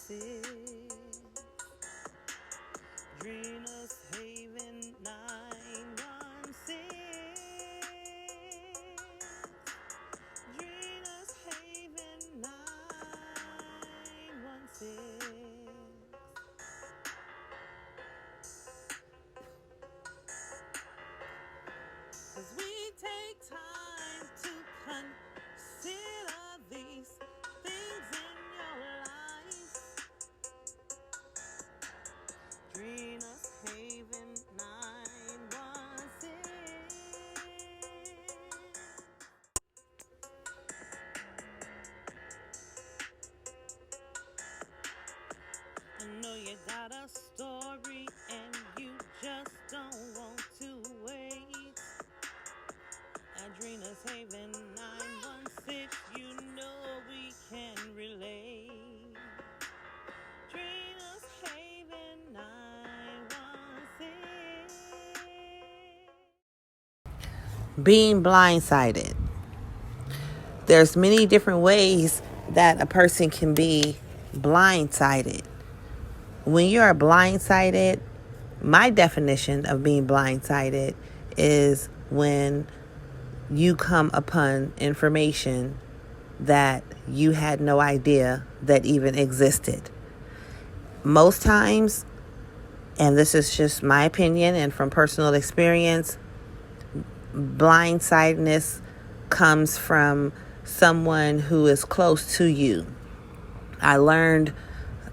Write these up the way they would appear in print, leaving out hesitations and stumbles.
Drina's Haven 916. Drina's Haven 916. 'Cause we take time to consider these things in your life. Drina's Haven 916. I know you got a story and you just don't want to wait. Adrena's Haven 916, you know we can relate. Adrena's Haven 916. Being blindsided. There's many different ways that a person can be blindsided. When you are blindsided, my definition of being blindsided is when you come upon information that you had no idea that even existed. Most times, and this is just my opinion and from personal experience, blindsidedness comes from someone who is close to you. I learned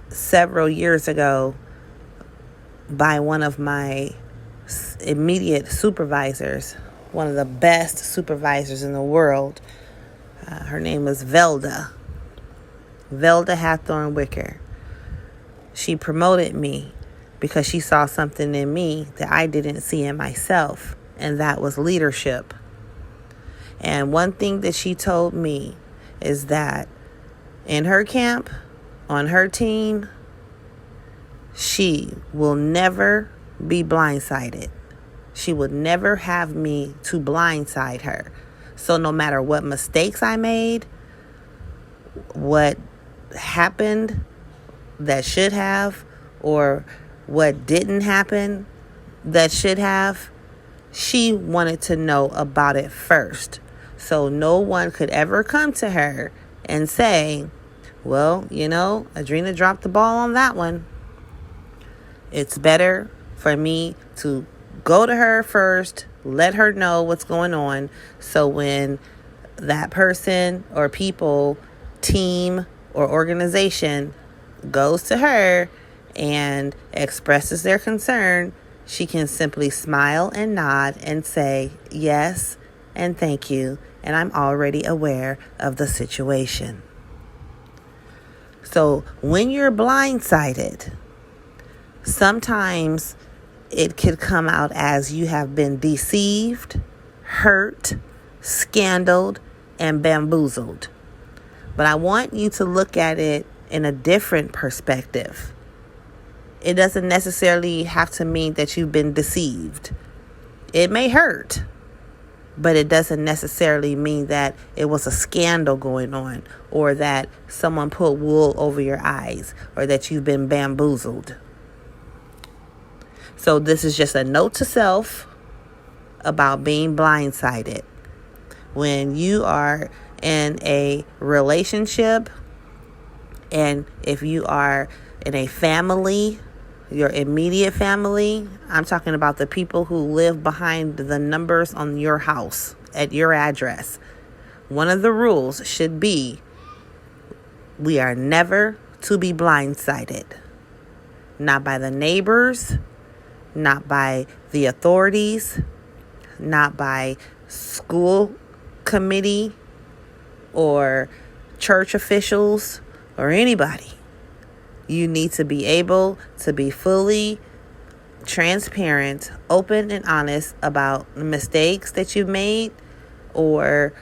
several years ago by one of my immediate supervisors, one of the best supervisors in the world. Her name is Velda Hathorn Wicker. She promoted me because she saw something in me that I didn't see in myself, and that was leadership. And one thing that she told me is that in her camp, on her team, she will never be blindsided. She would never have me to blindside her. So no matter what mistakes I made, what happened that should have, or what didn't happen that should have, she wanted to know about it first. So no one could ever come to her and say, well, Adrena dropped the ball on that one. It's better for me to go to her first, let her know what's going on, so when that person or people, team or organization goes to her and expresses their concern, she can simply smile and nod and say yes and thank you, and I'm already aware of the situation. So when you're blindsided, sometimes it could come out as you have been deceived, hurt, scandaled, and bamboozled. But I want you to look at it in a different perspective. It doesn't necessarily have to mean that you've been deceived. It may hurt, but it doesn't necessarily mean that it was a scandal going on, or that someone put wool over your eyes, or that you've been bamboozled. So this is just a note to self about being blindsided. When you are in a relationship, and if you are in a family, your immediate family, I'm talking about the people who live behind the numbers on your house at your address. One of the rules should be, we are never to be blindsided. Not by the neighbors, not by the authorities, not by school committee or church officials or anybody. You need to be able to be fully transparent, open and honest about mistakes that you've made, or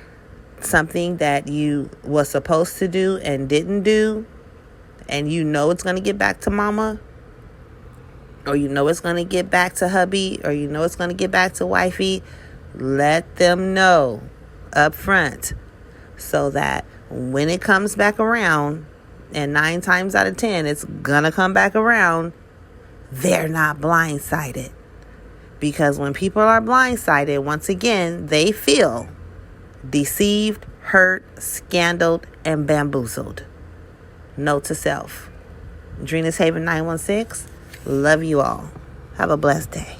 something that you was supposed to do and didn't do, and it's going to get back to mama, or it's going to get back to hubby, or it's going to get back to wifey. Let them know up front, so that when it comes back around, and 9 times out of 10, it's gonna come back around. They're not blindsided. Because when people are blindsided, once again, they feel deceived, hurt, scandaled, and bamboozled. Note to self. Drina's Haven 916. Love you all. Have a blessed day.